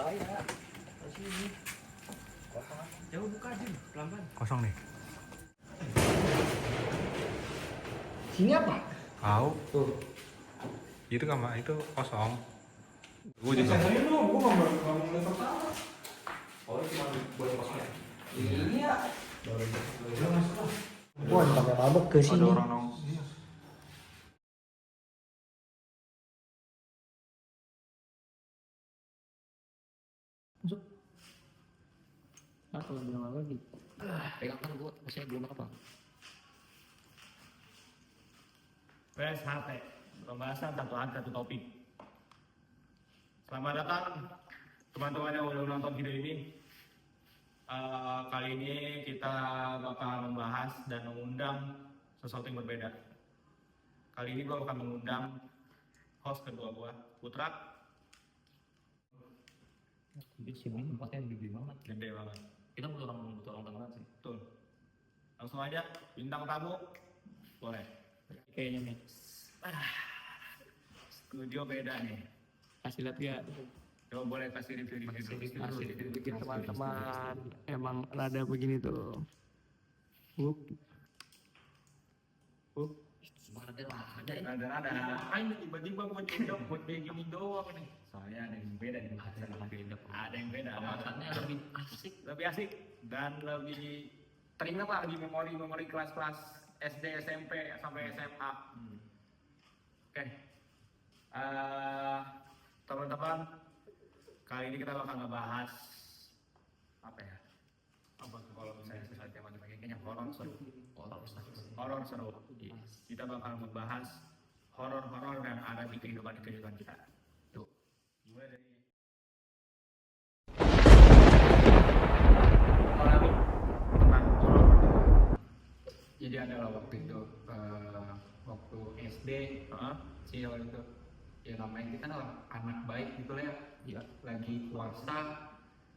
Saya sini. Kosong. Jauh buka aja, pelan-pelan. Kosong nih. Sini apa? Tahu. Tuh. Itu kamar itu kosong. Gue juga. Saya lu, gua enggak mau pertama. Oh, cuma boleh kosong ya? Ini ya. Baru masuk lah. Wah, pakai mabuk ke sini. Ada orang nong. Masuk. Kalau bilang apa lagi? Pegang kan gua, saya belum apa. PSHT, pembahasan satu angka satu topik. Selamat datang teman-teman yang udah nonton video ini. Kali ini kita bakal membahas dan mengundang sesuatu yang berbeda. Kali ini gue akan mengundang host kedua gue, Putra. Di sini tempatnya gede banget. Gede banget. Kita butuh orang tangan sih. Betul. Langsung aja, bintang tamu. Boleh. Kayaknya nih. Studio beda nih. Kasih lihat ya. Coba boleh kasih review Bikin teman-teman emang rada begini tuh. Ada. Ayo tiba-tiba buat kayak gini doang nih. Soalnya ada yang beda nih. Ada yang beda. Pembahasannya lebih asik. Lebih asik dan lebih teringat lah di memori kelas-kelas SD, SMP sampai SMA. Oke. Teman-teman, kali ini kita bakal ngebahas apa ya? Apa tuh kalau misalnya sesuatu yang macam kayaknya horor seru. Horor seru. Kita bakal membahas horor-horor dan ada di kehidupan kita. Tuh. Mulai dari tentang horor. Jadi adalah waktu itu waktu SD, sih waktu itu ya namanya kita kan anak baik gitu lah ya, lagi puasa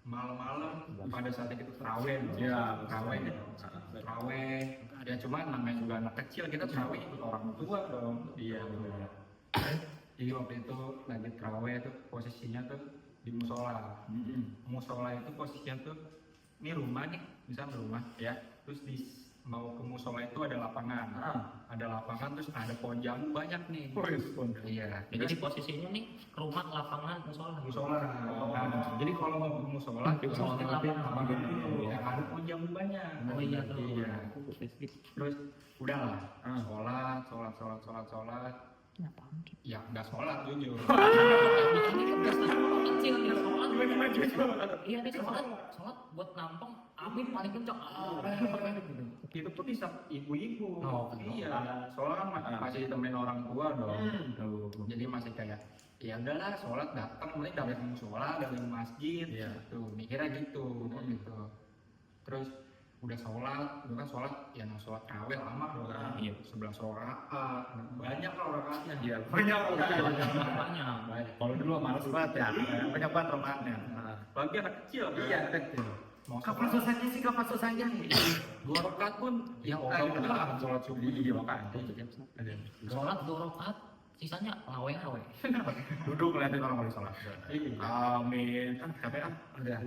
malam-malam pada saat itu terawih ya cuma namanya juga anak kecil kita terawih ikut orang tua dong. Iya benar. Jadi waktu itu lagi terawih tuh posisinya tuh di musola. Musola itu posisinya tuh ini rumah nih, misalnya rumah ya, terus di mau ke musola itu ada lapangan, terus ada pohon jambu banyak nih. Iya. Jadi posisinya nih rumah, lapangan, musola. Jadi kalau mau ke musola, lapangan dulu. Ya, ada pohon jambu banyak. Oh iya tuh. Iya. Terus udahlah, sholat. Ya nggak sholat jujur. Kecil ya sholat. Iya nih sholat buat nampung amin paling kencang. Itu tuh bisa ibu-ibu. Iya. Soalnya kan masih temenin orang tua dong. Jadi masih kayak ya udahlah sholat datang, mulai dari musola, dari masjid. Tuh mikirnya gitu. Terus udah sholat, itu kan sholat ya sholat raweh lama dong. Iya. 11 rakaat, banyak lah rakaatnya dia. Banyak. Kalau dulu malas banget ya, banyak banget rakaatnya. Bagi anak kecil. Iya kecil. Kapan susahnya nih? 2 rakaat pun ya oke lah. Sholat subuh 2 rakaat. Sholat 2 rakaat, sisanya lawe. Duduk ngeliatin orang lagi sholat. Amin. Kan capek udah.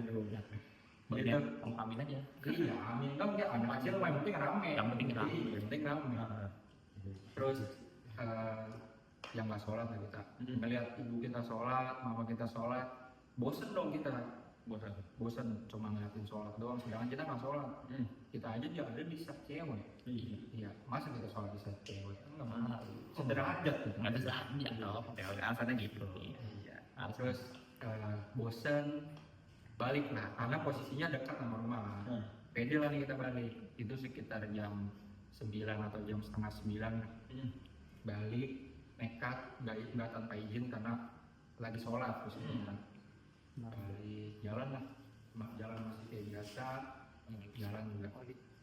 Begitu, amin aja. Iya, amin kan ya anak kecil yang penting rame. Yang penting rame. Terus yang nggak sholat ya kita ngeliat ibu kita sholat, mama kita sholat, bosen dong kita. Bosen cuma ngeliatin sholat doang, sedangkan kita nggak sholat. Kita aja dia ada di saf cewek. Iya, masa kita sholat di saf cewek? Nggak mau. Sederajat. Nggak bisa aja dong. Ya alasannya gitu. Iya. Terus bosen. Balik lah, karena posisinya dekat sama rumah. Pede lah nih kita balik. Itu sekitar jam 9 atau jam setengah 9. Balik, nekat, nggak tanpa izin karena lagi sholat posisinya. Balik, jalan lah. Jalan masih kayak biasa. Jalan juga.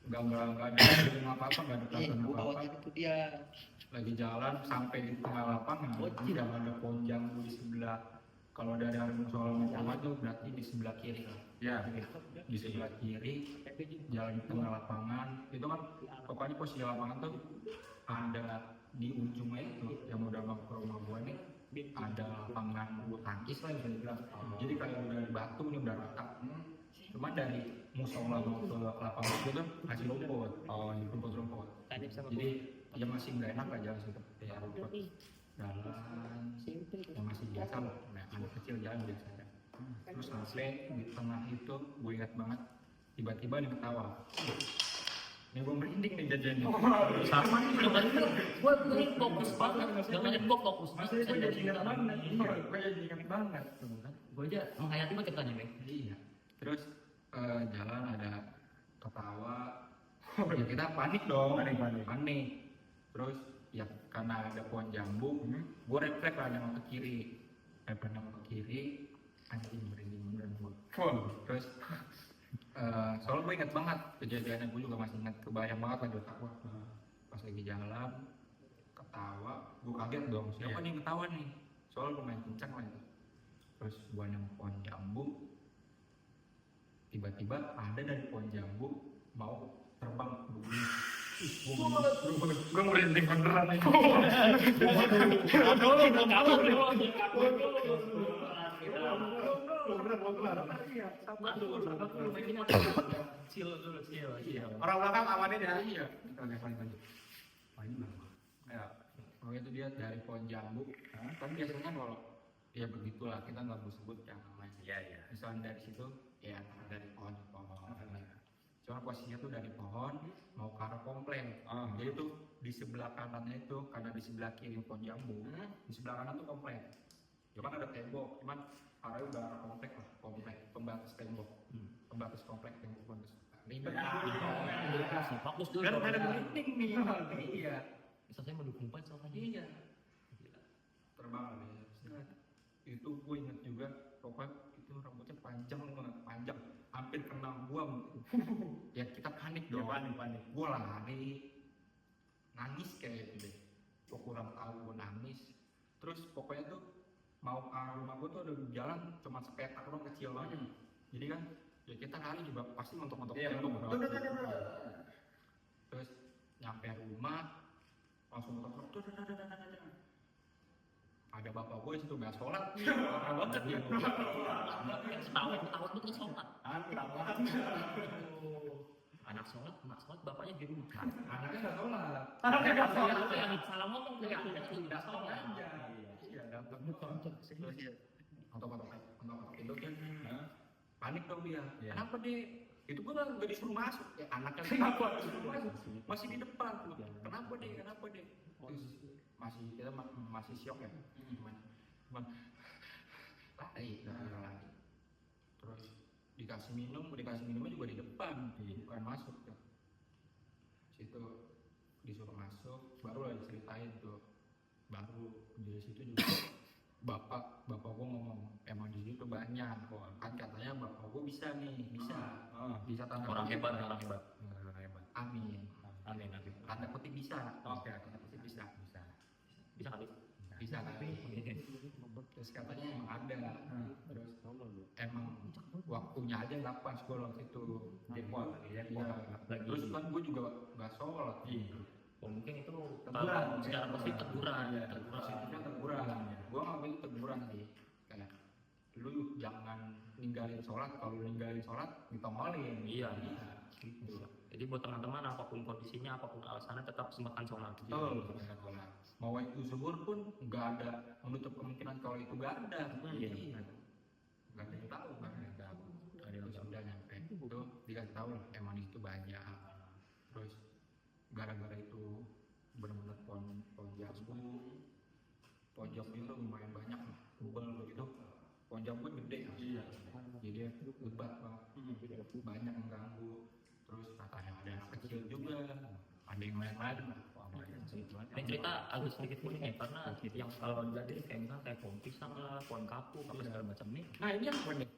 Nggak ada apa-apa, nggak ada perasaan apa-apa. Itu dia. Lagi jalan sampai di tengah lapangan, tidak ada pohon jambu di sebelah. Kalau dari arah musola Muhammad itu berarti di sebelah kiri lah. Ya, di sebelah kiri, jalan di tengah lapangan. Itu kan pokoknya posisi lapangan tuh ada di ujungnya itu yang udah mau ke rumah gua nih, ada lapangan bulu tangkis lah bisa dibilang. Jadi kayak udah dari musola mau ke lapangan itu kan masih rumput. Rumput. Jadi ya masih nggak enak lah jalan situ. Ya rumput. Jalan yang masih biasa loh. Nah, anak kecil jalan biasa. Terus sampai di tengah itu gue ingat banget tiba-tiba dia ketawa. Ini gue merinding nih jajannya. Sama nih. Gue fokus banget. Dengerin gue fokus. Masih gue jadi ingat banget. Gue jadi ingat banget. Gue aja menghayati banget ceritanya, Bang. Iya. Terus jalan ada ketawa. Ya kita panik dong. Panik. Terus ya karena ada pohon jambu, gue refleks lah nengok ke kiri. Nengok ke kiri, anjing merinding beneran gue. Terus soalnya gue inget banget kejadiannya, gue juga masih inget, kebayang banget lah di otak gue. Pas lagi jalan, ketawa, gue kaget dong, siapa nih yang ketawa nih? Soalnya lumayan kencang lah itu. Terus gue nengok pohon jambu, tiba-tiba ada dari pohon jambu mau terbang ke bumi. Gue merinding beneran nih. Orang belakang awanin ya. Iya. Lanjut. Ya, pokoknya itu dia dari pohon jambu. Kan biasanya kalau ya begitulah, kita nggak mau sebut yang namanya. Iya. Misalnya dari situ, ya dari pohon. Cuma posisinya tuh dari pohon mau ke arah komplek. Jadi tuh di sebelah kanannya itu, karena di sebelah kiri pohon jambu, di sebelah kanan tuh komplek. Cuman ada tembok, cuman arahnya udah arah komplek lah, komplek pembatas tembok, pembatas komplek tembok pembatas. Fokus dulu. Kan ada merinding nih. Iya. Bisa saya mendukung poin soalnya. Iya. Terbang deh. Itu gue inget juga, pokoknya itu rambutnya panjang banget, panjang, hampir kena gua. Ya kita panik dong. Panik. Gue lari, nangis kayak gitu deh. Gue kurang tahu gue nangis. Terus pokoknya tuh mau ke rumah gue tuh ada jalan cuma sepetak doang, kecil banget. Jadi kan ya kita lari juga pasti mentok-mentok tembok. Terus nyampe rumah langsung mentok. Ada bapak gue situ nggak sholat. Parah banget ya. Tahu betul sholat. Anak sholat, mak sholat, bapaknya di rumah. Anaknya nggak sholat. Yang salah ngomong tuh ya, tidak sholat. Iya, datang Untuk itu kan panik dong dia. Kenapa dia? Itu gue nggak disuruh masuk. Ya anaknya kenapa disuruh masuk? Masih di depan. Kenapa dia? Terus kita masih syok ya. Cuman lari. Terus dikasih minumnya juga di depan, bukan masuk ya. Situ disuruh masuk, baru lah diceritain tuh. Baru di situ juga bapak gua ngomong, emang di situ banyak kan, katanya bapak gua bisa tanda Orang kutip. hebat. Amin. Amin. Tanda kutip bisa. Oke. Tanda kutip bisa. Bisa kali. Bisa tapi terus katanya emang ada. Terus emang waktunya aja nggak pas gue waktu itu depot. Iya. Terus kan gue juga nggak sholat. Mungkin itu Teguran. secara positif teguran. Positifnya teguran. Gue ngambil teguran sih. Kayak lu jangan ninggalin sholat. Kalau lu ninggalin sholat ditongolin. Iya. Jadi buat teman-teman, apapun kondisinya, apapun alasannya, tetap sempatkan sholat. Betul. Mau itu zuhur pun nggak ada menutup kemungkinan kalau itu nggak ada. Iya. Nggak ada yang tahu kan. Terus udah nyampe itu dikasih tahu lah, emang itu banyak. Terus gara-gara itu benar-benar pohon jambu itu lumayan banyak, tebal begitu. Pohon jambu gede. Iya. Jadi lebat banget. Banyak yang ganggu. Terus katanya ada anak kecil juga, ada yang lain-lain lah. Ini cerita agak sedikit unik ya, karena yang kalau jadi kayak misalnya kayak pohon pisang lah, pohon kapu, apa segala macam nih. Nah ini yang unik.